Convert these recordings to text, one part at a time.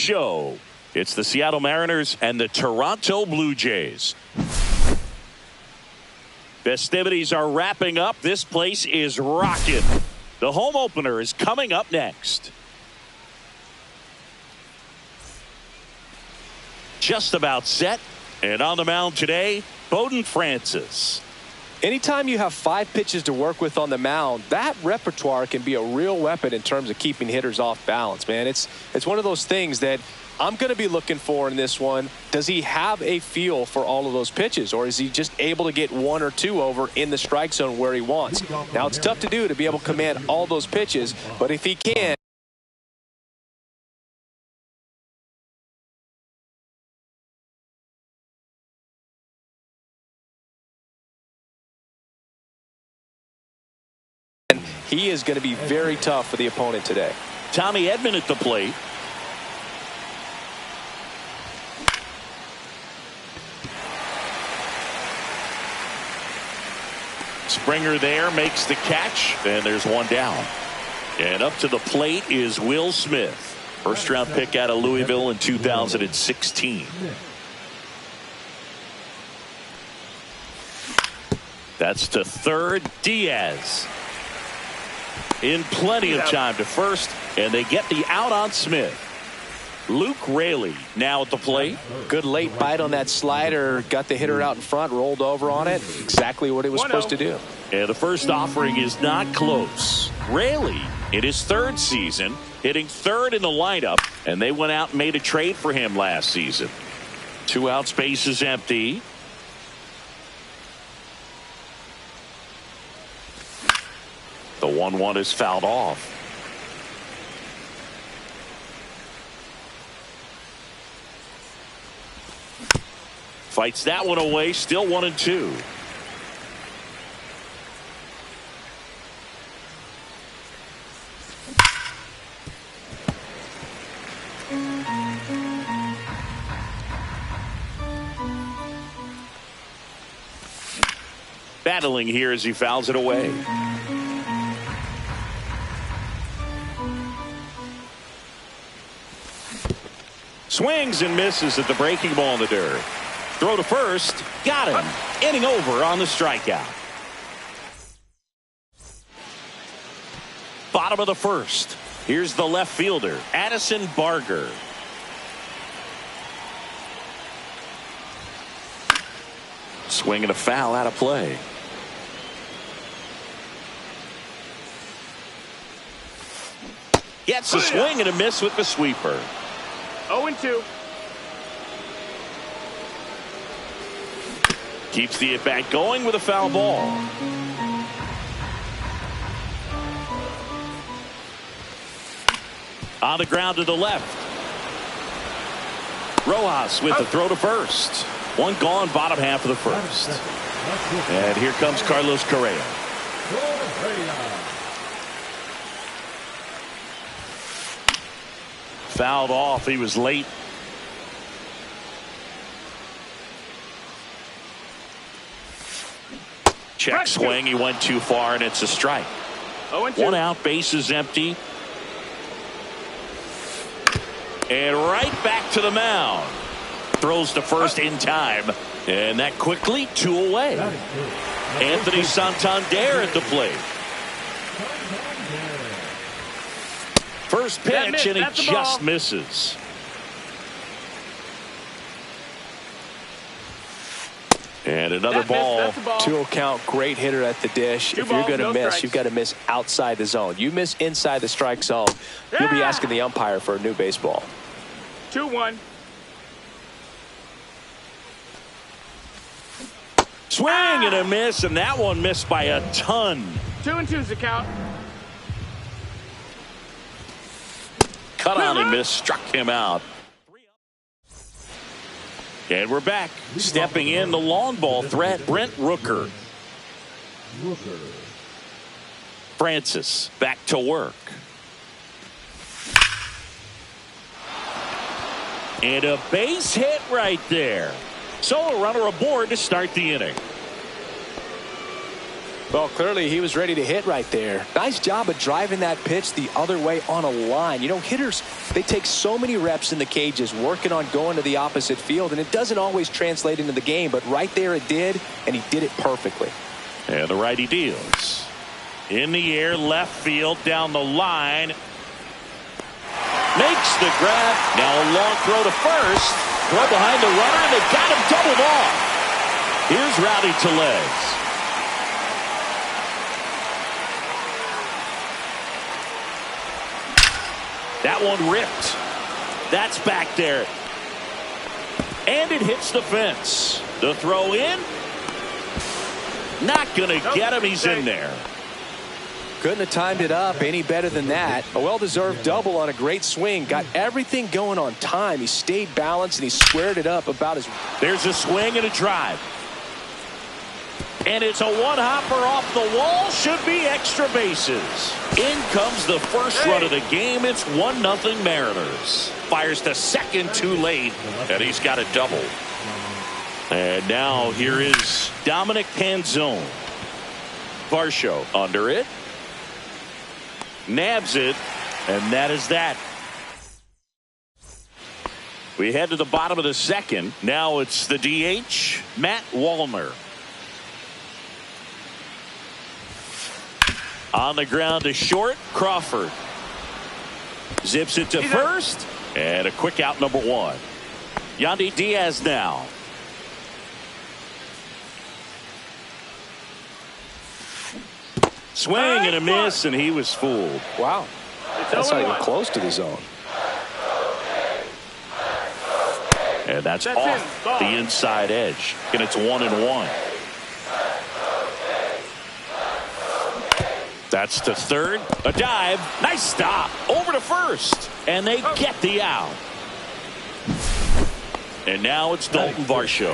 Show. It's the Seattle Mariners and the Toronto Blue Jays. Festivities are wrapping up. This place is rocking. The home opener is coming up next. Just about set. And on the mound today, Bowden Francis. Anytime you have 5 pitches to work with on the mound, that repertoire can be a real weapon in terms of keeping hitters off balance, man. It's one of those things that I'm going to be looking for in this one. Does he have a feel for all of those pitches, or is he just able to get 1 or 2 over in the strike zone where he wants? Now, it's tough to do to be able to command all those pitches, but if he can, he is going to be very tough for the opponent today. Tommy Edman at the plate. Springer there makes the catch, and there's one down. And up to the plate is Will Smith. First round pick out of Louisville in 2016. That's to third. Diaz in plenty of time to first, and they get the out on Smith. Luke Raley now at the plate. Good late bite on that slider. Got the hitter out in front, rolled over on it. Exactly what he was supposed to do. And the first offering is not close. Raley in his 3rd season, hitting 3rd in the lineup, and they went out and made a trade for him last season. 2 out, space is empty. The 1-1 is fouled off. Fights that one away. Still 1-2. Battling here as he fouls it away. Swings and misses at the breaking ball in the dirt. Throw to first. Got him. Inning over on the strikeout. Bottom of the first. Here's the left fielder, Addison Barger. Swing and a foul out of play. Gets a swing and a miss with the sweeper. 0-2. Keeps the at-bat going with a foul ball. On the ground to the left. Rojas with the throw to first. One gone, bottom half of the first. And here comes Carlos Correa. Fouled off. He was late. Check swing. He went too far, and it's a strike. 1 out, base is empty. And right back to the mound. Throws to first in time. And that quickly 2 away. Anthony Santander at the plate. First pitch, and he just misses. And another ball. 2-0 count. Great hitter at the dish. If you're going to miss, you've got to miss outside the zone. You miss inside the strike zone, you'll be asking the umpire for a new baseball. 2-1. Swing and a miss, and that one missed by a ton. 2-2's the count. Cut on and miss, struck him out. And we're back. Stepping in the long ball threat, Brent Rooker. Francis back to work. And a base hit right there. So a runner aboard to start the inning. Well, clearly he was ready to hit right there. Nice job of driving that pitch the other way on a line. You know, hitters, they take so many reps in the cages working on going to the opposite field, and it doesn't always translate into the game, but right there it did, and he did it perfectly. And the righty deals. In the air, left field, down the line. Makes the grab. Now a long throw to first. Throw behind the runner, and they got him doubled off. Here's Rowdy Tellez. That one ripped. That's back there. And it hits the fence. The throw in. Not going to get him. He's in there. Couldn't have timed it up any better than that. A well-deserved double on a great swing. Got everything going on time. He stayed balanced and he squared it up about as. There's a swing and a drive. And it's a one-hopper off the wall. Should be extra bases. In comes the first run of the game. It's 1-0 Mariners. Fires to second too late. And he's got a double. And now here is Dominic Canzone. Varsho under it. Nabs it. And that is that. We head to the bottom of the second. Now it's the DH, Matt Wallner. On the ground to short, Crawford. Zips it to first. And a quick out, number one. Yandy Diaz now. Swing and a miss, and he was fooled. Wow. That's not even close to the zone. And that's off the inside edge. And it's 1-1. That's to third. A dive. Nice stop. Over to first. And they get the out. And now it's Dalton Varsho.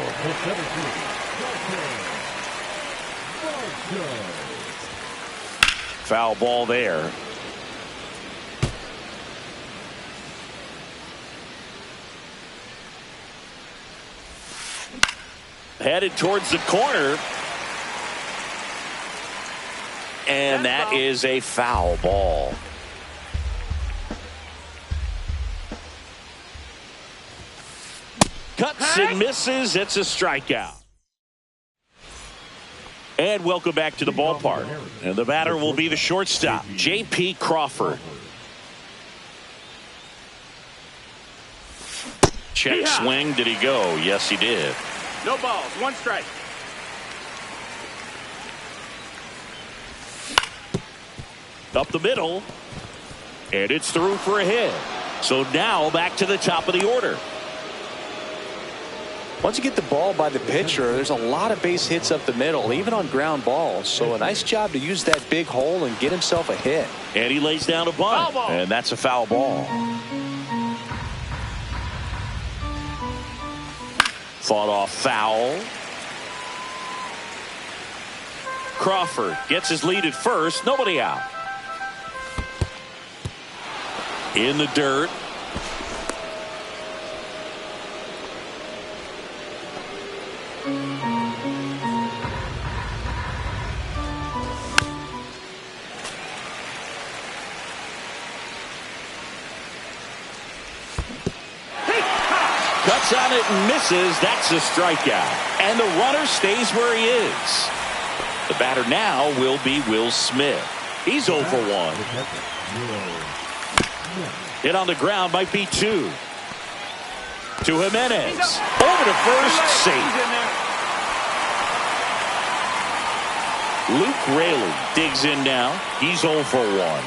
Foul ball there. Headed towards the corner. And that is a foul ball. Cuts and misses. It's a strikeout. And welcome back to the ballpark. And the batter will be the shortstop, J.P. Crawford. Check swing. Did he go? Yes, he did. No balls. One strike. Up the middle. And it's through for a hit. So now back to the top of the order. Once you get the ball by the pitcher, there's a lot of base hits up the middle, even on ground balls. So a nice job to use that big hole and get himself a hit. And he lays down a bunt. And that's a foul ball. Fought off foul. Crawford gets his lead at first. Nobody out. In the dirt. Cuts on it and misses. That's a strikeout. And the runner stays where he is. The batter now will be Will Smith. He's 0 for 1. Hit on the ground might be 2. To Jimenez. Over to first, safe. Luke Raley digs in now. He's 0 for 1.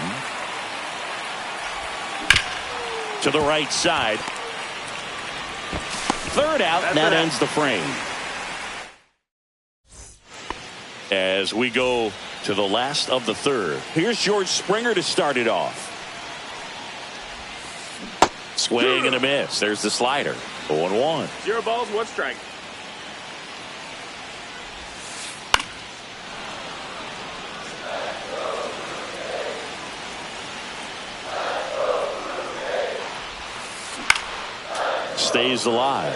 To the right side. Third out, and that ends the frame. As we go to the last of the third. Here's George Springer to start it off. Swing and a miss. There's the slider. 0-1. 0 balls, 1 strike. Stays alive.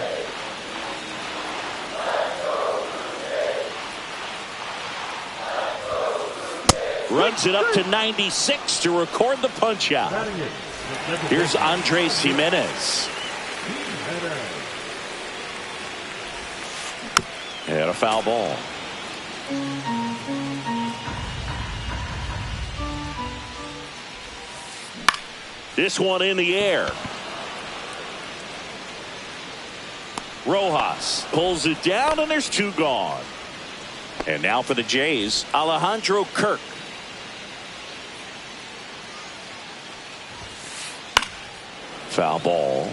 Runs it up to 96 to record the punch out. Here's Andres Jimenez. And a foul ball. This one in the air. Rojas pulls it down, and there's two gone. And now for the Jays, Alejandro Kirk. Foul ball.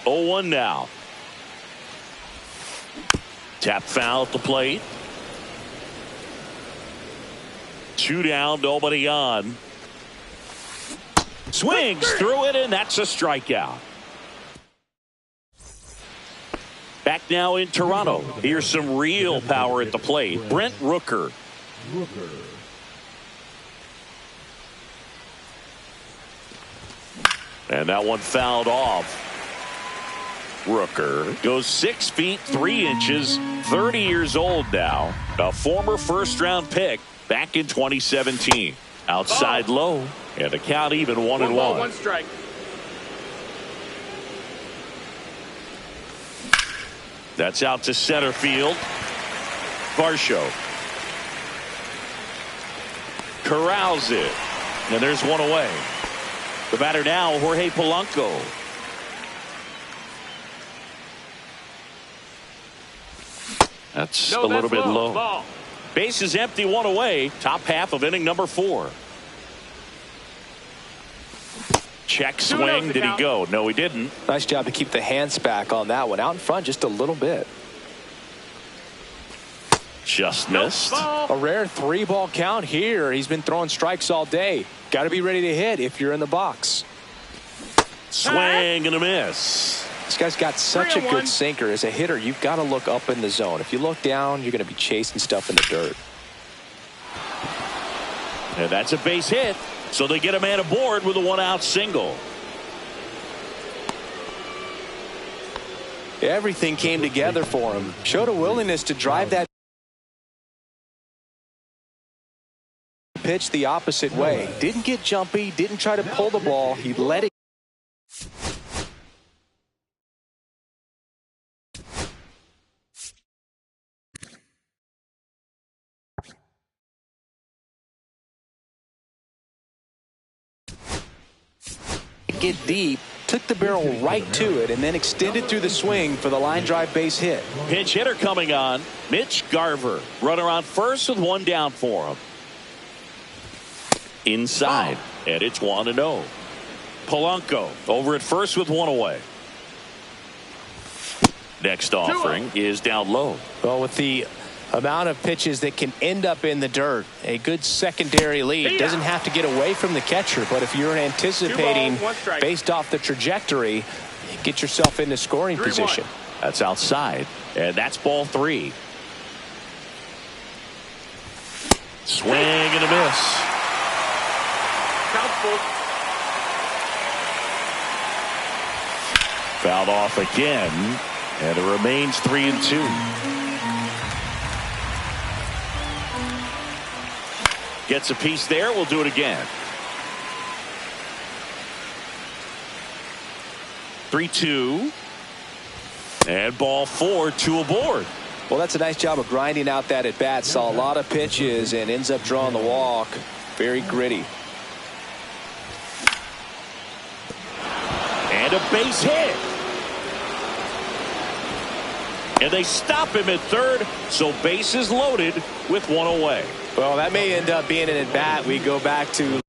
Oh, 1 now. Tap foul at the plate. 2 down, nobody on. Swings through it, and that's a strikeout. Back now in Toronto. Here's some real power at the plate. Brent Rooker. And that one fouled off. Rooker goes 6 feet 3 inches, 30 years old now. A former first-round pick back in 2017. Outside low, and the count even 1-1. 1 strike. That's out to center field. Varsho corrals it, and there's one away. The batter now, Jorge Polanco. That's a little bit low. Ball. Base is empty, 1 away. Top half of inning number 4. Check swing. Did he go? No, he didn't. Nice job to keep the hands back on that one. Out in front just a little bit. Just missed. A rare 3-ball count here. He's been throwing strikes all day. Got to be ready to hit if you're in the box. Swing and a miss. This guy's got such a good sinker. As a hitter, you've got to look up in the zone. If you look down, you're going to be chasing stuff in the dirt. And that's a base hit. So they get a man aboard with a 1-out single. Everything came together for him. Showed a willingness to drive that pitch the opposite way. Didn't get jumpy. Didn't try to pull the ball. He let it. Get deep, took the barrel right to it, and then extended through the swing for the line drive base hit. Pinch hitter coming on, Mitch Garver. Runner on first with 1 down for him. Inside, and it's 1-0. Polanco over at first with 1 away. Next offering is down low. Well, with the amount of pitches that can end up in the dirt, a good secondary lead. Doesn't have to get away from the catcher, but if you're anticipating based off the trajectory, get yourself into scoring position. That's outside, and that's ball 3. Swing and a miss. Fouled off again, and it remains 3-2. Gets a piece there. We'll do it again. 3-2. And ball 4, 2 aboard. Well, that's a nice job of grinding out that at bat. Saw a lot of pitches and ends up drawing the walk. Very gritty. And a base hit. And they stop him at third, so base is loaded with 1 away. Well, that may end up being an at-bat. We go back to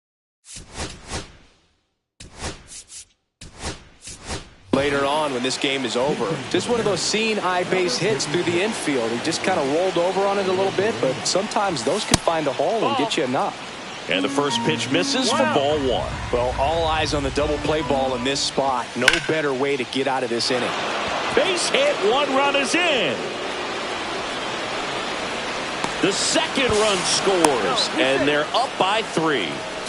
later on when this game is over. Just one of those seeing eye base hits through the infield. He just kind of rolled over on it a little bit, but sometimes those can find a hole and get you a knock. And the first pitch misses for ball 1. Well, all eyes on the double play ball in this spot. No better way to get out of this inning. Base hit, 1 run is in. The second run scores, and they're up by 3.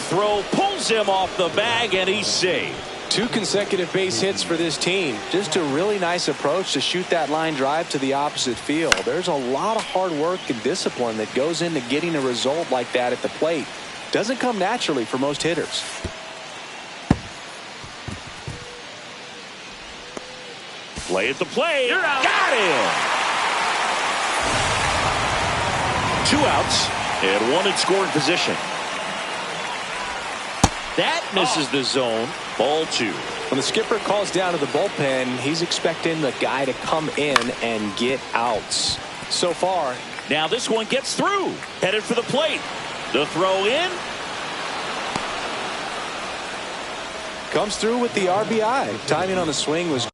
Throw pulls him off the bag, and he's saved. 2 consecutive base hits for this team. Just a really nice approach to shoot that line drive to the opposite field. There's a lot of hard work and discipline that goes into getting a result like that at the plate. Doesn't come naturally for most hitters. Play at the plate. You're out. Got him. 2 outs and 1 in scoring position. That misses the zone. Ball 2. When the skipper calls down to the bullpen, he's expecting the guy to come in and get outs. So far, now this one gets through. Headed for the plate. The throw in. comes through with the RBI. Timing on the swing was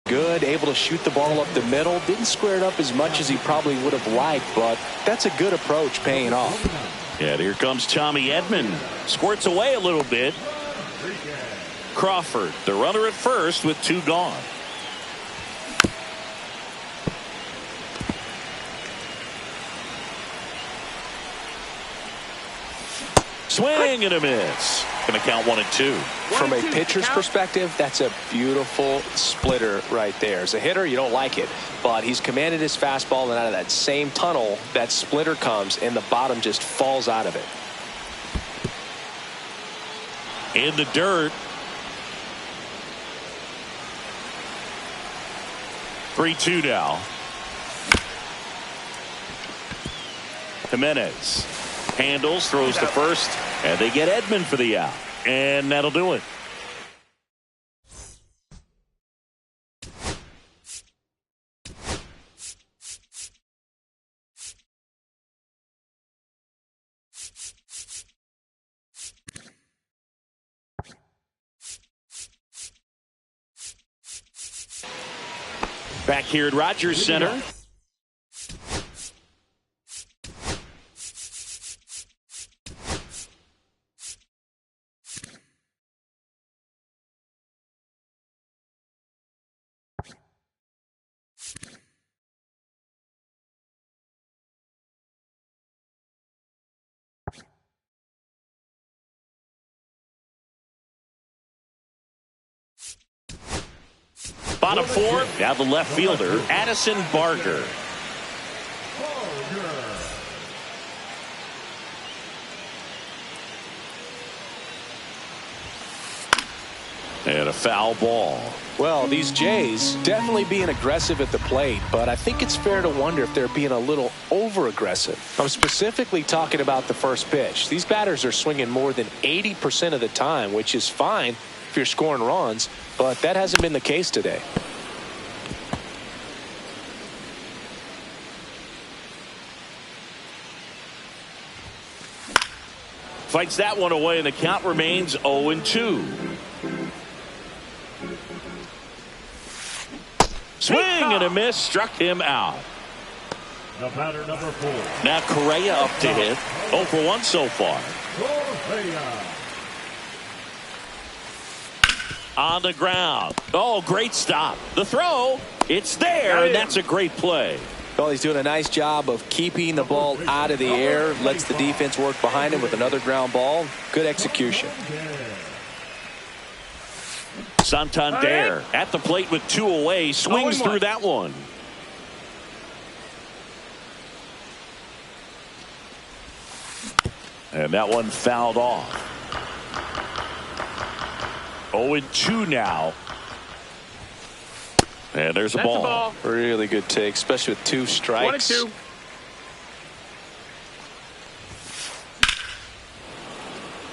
good, able to shoot the ball up the middle. Didn't square it up as much as he probably would have liked, but that's a good approach paying off. Yeah, here comes Tommy Edman. Squirts away a little bit. Crawford, the runner at first with 2 gone. Swing and a miss. Going to count 1 and 2. From a pitcher's perspective, that's a beautiful splitter right there. As a hitter, you don't like it, but he's commanded his fastball, and out of that same tunnel, that splitter comes, and the bottom just falls out of it. In the dirt. 3-2 now. Jimenez handles, throws to first, and they get Edman for the out. And that'll do it. Back here at Rogers Center. Bottom 4, now the left fielder, Addison Barger. And a foul ball. Well, these Jays definitely being aggressive at the plate, but I think it's fair to wonder if they're being a little over-aggressive. I'm specifically talking about the first pitch. These batters are swinging more than 80% of the time, which is fine if you're scoring runs, but that hasn't been the case today. Fights that one away, and the count remains 0-2. Swing and a miss, struck him out. The batter number 4. Now Correa up to hit. 0 for 1 so far. On the ground. Oh, great stop. The throw, it's there, and that's a great play. Well, he's doing a nice job of keeping the ball out of the air, lets the defense work behind him with another ground ball. Good execution. Santander at the plate with 2 away, swings through that one. And that one fouled off. 0-2 now. And there's a ball. Really good take, especially with 2 strikes. 1-2.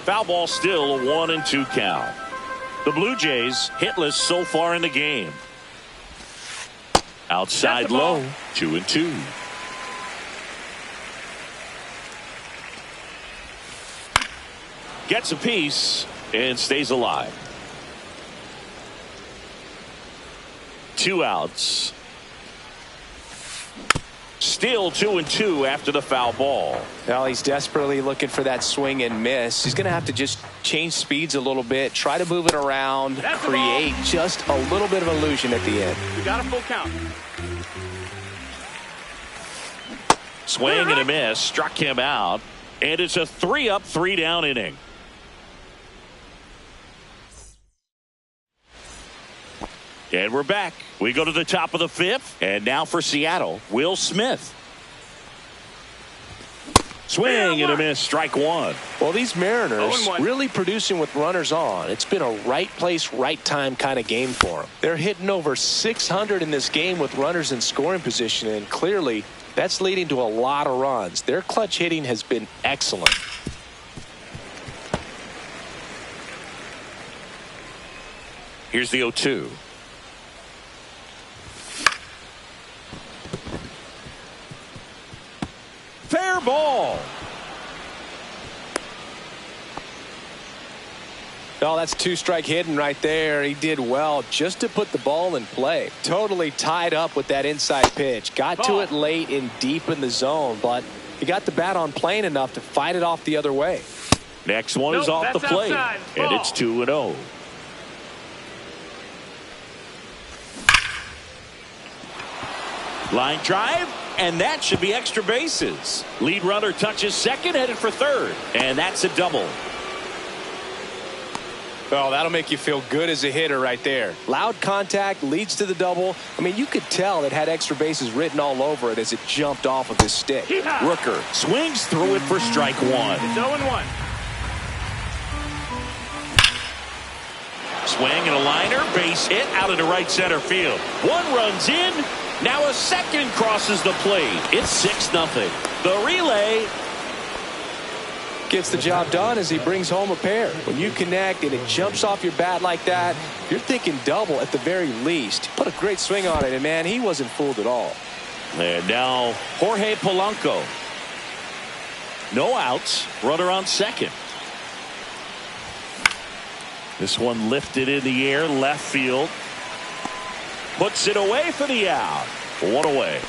Foul ball, still a 1-2 count. The Blue Jays hitless so far in the game. Outside low, 2-2. Gets a piece and stays alive. 2 outs. Still 2-2 after the foul ball. Now he's desperately looking for that swing and miss. He's going to have to just change speeds a little bit, try to move it around, create just a little bit of illusion at the end. We got a full count. Swing and a miss, struck him out, and it's a 3-up, 3-down inning. And we're back. We go to the top of the fifth. And now for Seattle, Will Smith. Swing and a miss, strike one. Well, these Mariners 0-1. really producing with runners on. It's been a right place, right time kind of game for them. They're hitting over 600 in this game with runners in scoring position, and clearly that's leading to a lot of runs. Their clutch hitting has been excellent. Here's the 0-2. Fair ball. Oh, that's two-strike hitting right there. He did well just to put the ball in play. Totally tied up with that inside pitch. Got to it late and deep in the zone, but he got the bat on plane enough to fight it off the other way. Next one is off the plate, and it's 2-0. Line drive, and that should be extra bases. Lead runner touches second, headed for third, and that's a double. Oh, that'll make you feel good as a hitter right there. Loud contact leads to the double. I mean, you could tell it had extra bases written all over it as it jumped off of his stick. Rooker swings through it for strike one. It's 0-1. Swing and a liner, base hit out into right center field. One runs in. Now a second crosses the plate. It's 6-0. The relay gets the job done as he brings home a pair. When you connect and it jumps off your bat like that, you're thinking double at the very least. Put a great swing on it, and man, he wasn't fooled at all. And now Jorge Polanco. No outs. Runner on second. This one lifted in the air, left field. Puts it away for the out. One away.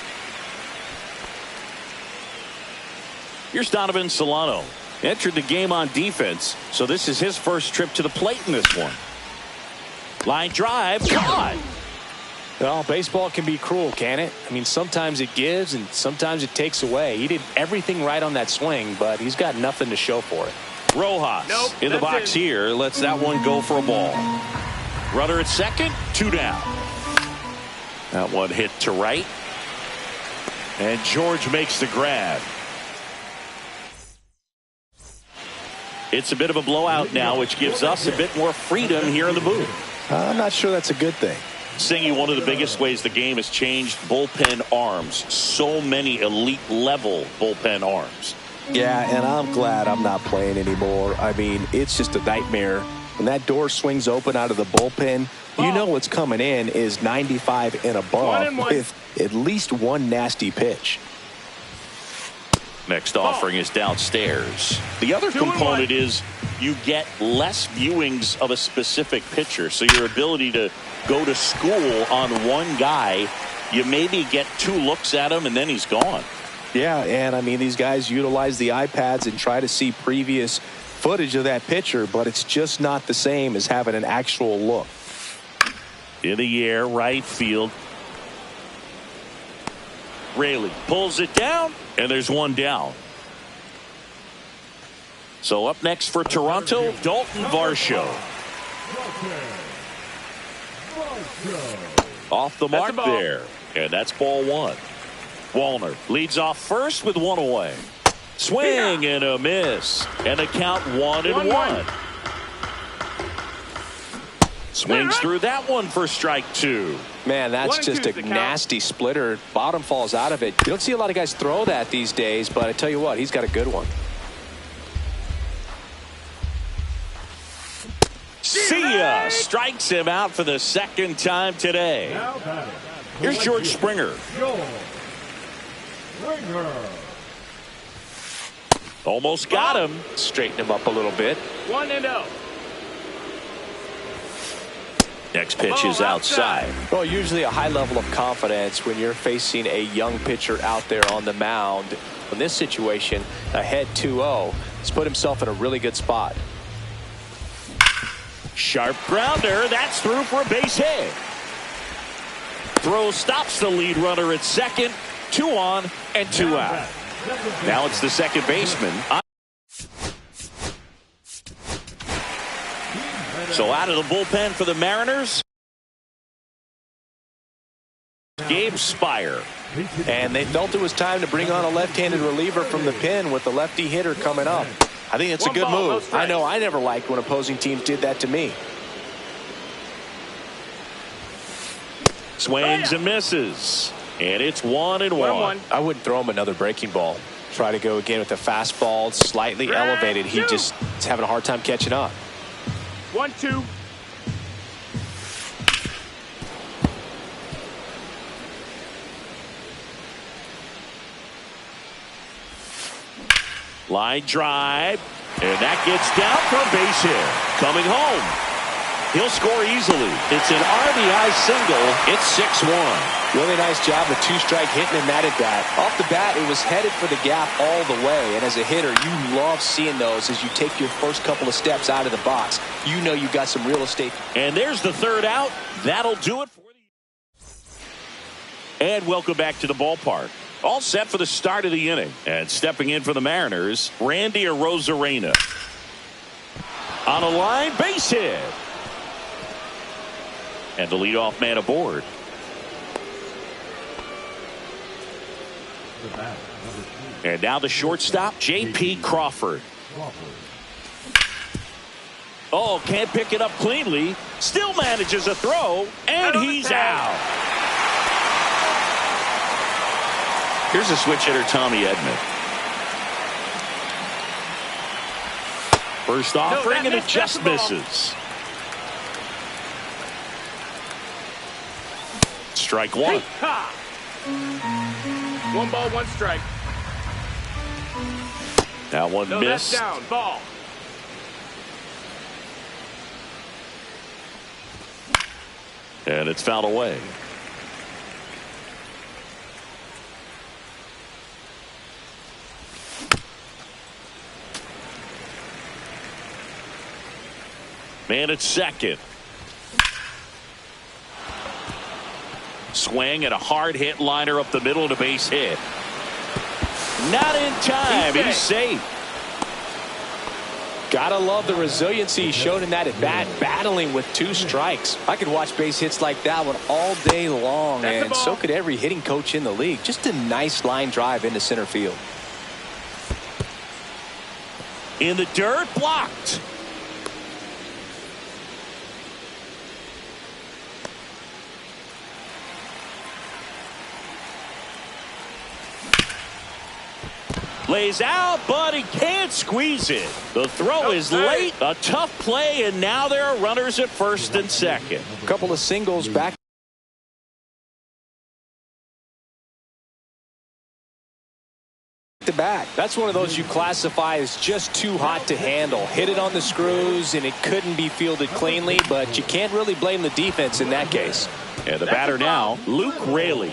Here's Donovan Solano. Entered the game on defense, so this is his first trip to the plate in this one. Line drive, caught. Well, baseball can be cruel, can it? I mean, sometimes it gives and sometimes it takes away. He did everything right on that swing, but he's got nothing to show for it. Rojas in the box here, lets that one go for a ball. Runner at second, 2 down. That one hit to right. And George makes the grab. It's a bit of a blowout now, which gives us a bit more freedom here in the booth. I'm not sure that's a good thing. Singy, one of the biggest ways the game has changed, bullpen arms. So many elite level bullpen arms. Yeah, and I'm glad I'm not playing anymore. I mean, it's just a nightmare. When that door swings open out of the bullpen, you know what's coming in is 95 and above with at least one nasty pitch. Next offering is downstairs. The other component is you get less viewings of a specific pitcher. So your ability to go to school on one guy, you maybe get 2 looks at him and then he's gone. Yeah, and I mean, these guys utilize the iPads and try to see previous footage of that pitcher, but it's just not the same as having an actual look. In the air, right field. Raley pulls it down, and there's one down. So up next for Toronto, Dalton Varsho. Off the mark there, and that's ball 1. Wallner leads off first with 1 away. Swing and a miss, and the count 1-1. Swings through that one for strike 2. Man, that's just a nasty splitter. Bottom falls out of it. You don't see a lot of guys throw that these days, but I tell you what, he's got a good one. See ya! Strikes him out for the second time today. Here's George Springer. Almost got him. Straighten him up a little bit. 1-0. Next pitch is outside. Well, usually a high level of confidence when you're facing a young pitcher out there on the mound. In this situation, ahead 2-0, he's put himself in a really good spot. Sharp grounder. That's through for a base hit. Throw stops the lead runner at second. 2 on and 2 out. Now it's the second baseman. So out of the bullpen for the Mariners. Gabe Spire. And they felt it was time to bring on a left-handed reliever from the pen with the lefty hitter coming up. I think it's a good move. I know I never liked when opposing teams did that to me. Swings and misses. And it's 1-1. I wouldn't throw him another breaking ball. Try to go again with the fastball, slightly elevated. He just is having a hard time catching up. 1-2. Line drive, and that gets down for a base hit. Coming home. He'll score easily. It's an RBI single. It's 6-1. Really nice job with two-strike hitting in that at bat. Off the bat, it was headed for the gap all the way. And as a hitter, you love seeing those as you take your first couple of steps out of the box. You know you got some real estate. And there's the third out. That'll do it for the. And welcome back to the ballpark. All set for the start of the inning. And stepping in for the Mariners, Randy Arozarena. On a line, base hit. And the leadoff man aboard. And now the shortstop, J.P. Crawford. Oh, can't pick it up cleanly. Still manages a throw, and he's out. Here's a switch hitter, Tommy Edman. First offering, and it just misses. Strike one. One ball, one strike. That one missed. That's down. Ball. And it's fouled away. Man at second. Swing and a hard hit liner up the middle of the base hit. Not in time. He's safe. Gotta love the resiliency shown in that at bat, battling with two strikes. I could watch base hits like that one all day long, and so could every hitting coach in the league. Just a nice line drive into center field. In the dirt, blocked. Lays out, but he can't squeeze it. The throw is late. A tough play, and now there are runners at first and second. A couple of singles back to back. That's one of those you classify as just too hot to handle. Hit it on the screws, and it couldn't be fielded cleanly, but you can't really blame the defense in that case. And the batter now, Luke Raley.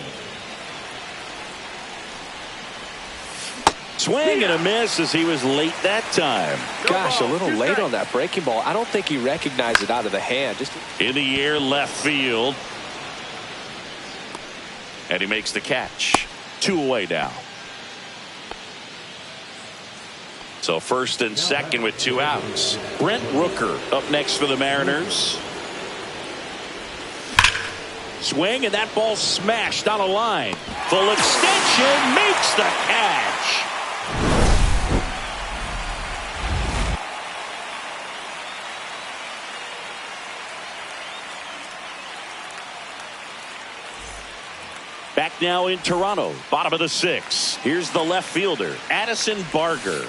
Swing and a miss as he was late that time. Gosh, a little late on that breaking ball. I don't think he recognized it out of the hand. Just in the air, left field. And he makes the catch. 2 away now. So first and second with 2 outs. Brent Rooker up next for the Mariners. Swing, and that ball smashed on a line. Full extension, makes the catch. Back now in Toronto, bottom of the 6th. Here's the left fielder, Addison Barger.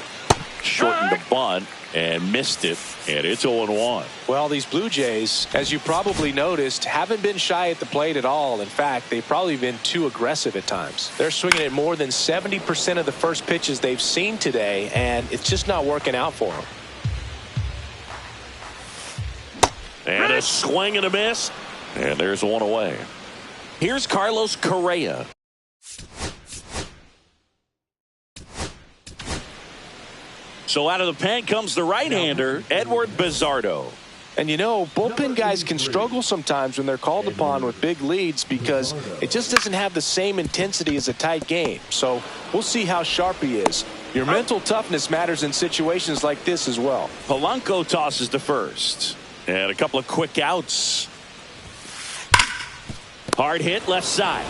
Shortened the bunt and missed it, and it's 0-1. Well, these Blue Jays, as you probably noticed, haven't been shy at the plate at all. In fact, they've probably been too aggressive at times. They're swinging at more than 70% of the first pitches they've seen today, and it's just not working out for them. And a swing and a miss, and there's 1 away. Here's Carlos Correa. So out of the pen comes the right-hander, Edward Bizardo. And you know, bullpen guys can struggle sometimes when they're called upon with big leads because it just doesn't have the same intensity as a tight game. So we'll see how sharp he is. Your mental toughness matters in situations like this as well. Polanco tosses to first. And a couple of quick outs. Hard hit left side.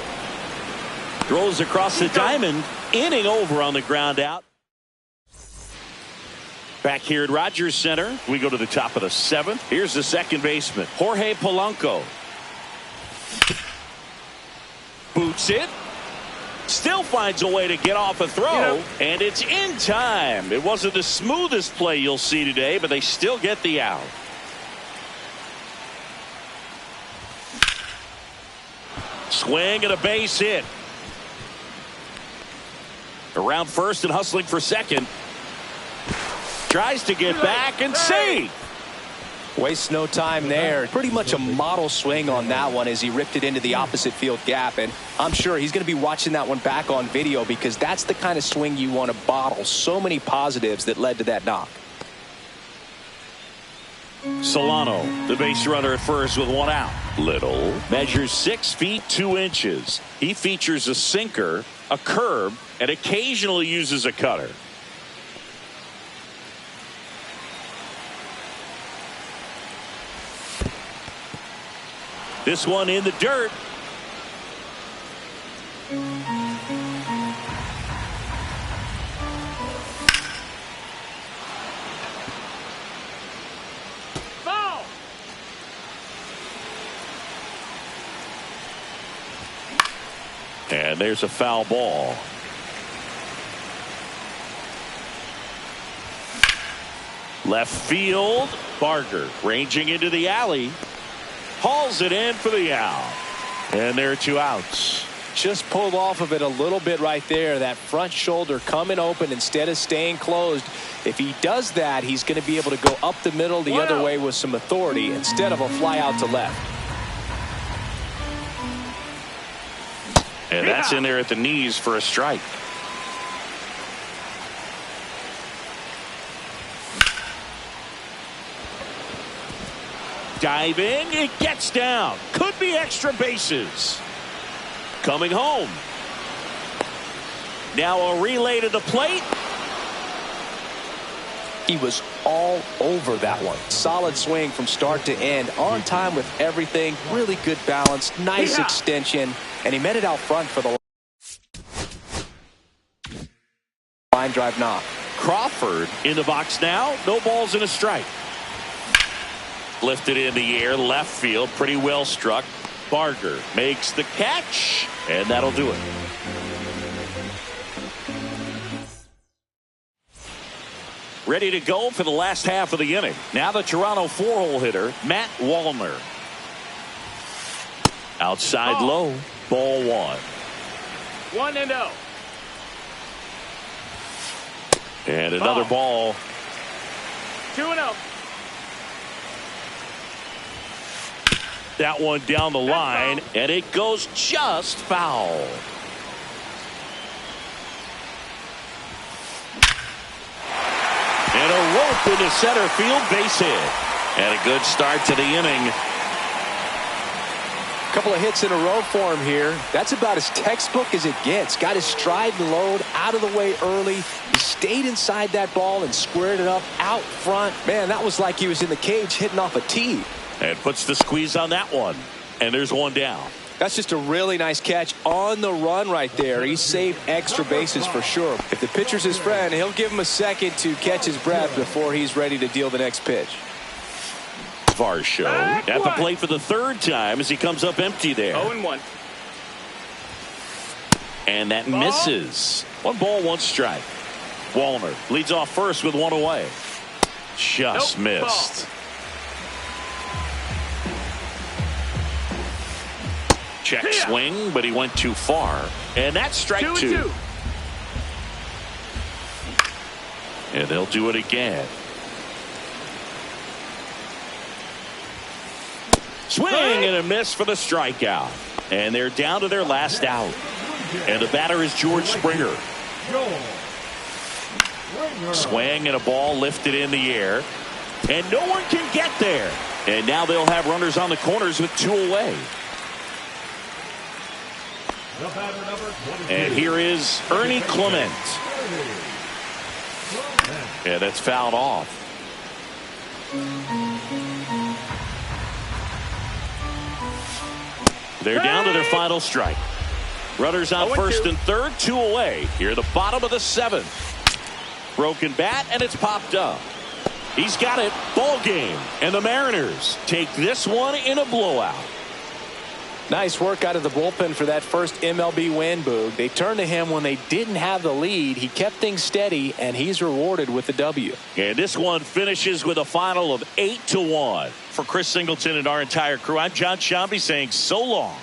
Throws across the diamond. Inning over on the ground out. Back here at Rogers Center, we go to the top of the 7th. Here's the second baseman, Jorge Polanco. Boots it. Still finds a way to get off a throw, and it's in time. It wasn't the smoothest play you'll see today, but they still get the out. Swing and a base hit. Around first and hustling for second. Tries to get back and save. Wastes no time there. Pretty much a model swing on that one as he ripped it into the opposite field gap. And I'm sure he's going to be watching that one back on video because that's the kind of swing you want to bottle. So many positives that led to that knock. Solano, the base runner at first with one out. Little measures 6 feet 2 inches. He features a sinker, a curve, and occasionally uses a cutter. This one in the dirt. Foul. And there's a foul ball. Left field. Barger ranging into the alley. Hauls it in for the out. And there are 2 outs. Just pulled off of it a little bit right there. That front shoulder coming open instead of staying closed. If he does that, he's going to be able to go up the middle the other way with some authority instead of a fly out to left. And that's in there at the knees for a strike. Diving, it gets down. Could be extra bases. Coming home. Now a relay to the plate. He was all over that one. Solid swing from start to end. On time with everything. Really good balance. Nice extension. And he met it out front for the line drive knock. Crawford in the box now. No balls and a strike. Lifted in the air, left field, pretty well struck. Barger makes the catch, and that'll do it. Ready to go for the last half of the inning. Now the Toronto 4-hole hitter, Matt Wallner. Outside low, ball 1. 1-0. And another ball. 2-0. That one down the line, and it goes just foul. And a rope into center field, base hit. And a good start to the inning. Couple of hits in a row for him here. That's about as textbook as it gets. Got his stride and load out of the way early. He stayed inside that ball and squared it up out front. Man, that was like he was in the cage hitting off a tee. And puts the squeeze on that one. And there's one down. That's just a really nice catch on the run right there. He saved extra bases for sure. If the pitcher's his friend, he'll give him a second to catch his breath before he's ready to deal the next pitch. Varsho at the plate for the 3rd time as he comes up empty there. 0-1. And that misses. 1 ball, 1 strike. Wallner leads off first with 1 away. Just missed. Ball. Check swing, but he went too far. And that's strike 2. And they'll do it again. Swing and a miss for the strikeout. And they're down to their last out. And the batter is George Springer. Swing and a ball lifted in the air. And no one can get there. And now they'll have runners on the corners with 2 away. And here is Ernie Clement. Yeah, that's fouled off. They're down to their final strike. Runners on 0-2. first and third, 2 away. Here the bottom of the 7th. Broken bat, and it's popped up. He's got it. Ball game. And the Mariners take this one in a blowout. Nice work out of the bullpen for that first MLB win, Boog. They turned to him when they didn't have the lead. He kept things steady, and he's rewarded with the W. And this one finishes with a final of 8-1. For Chris Singleton and our entire crew, I'm John Shambi saying so long.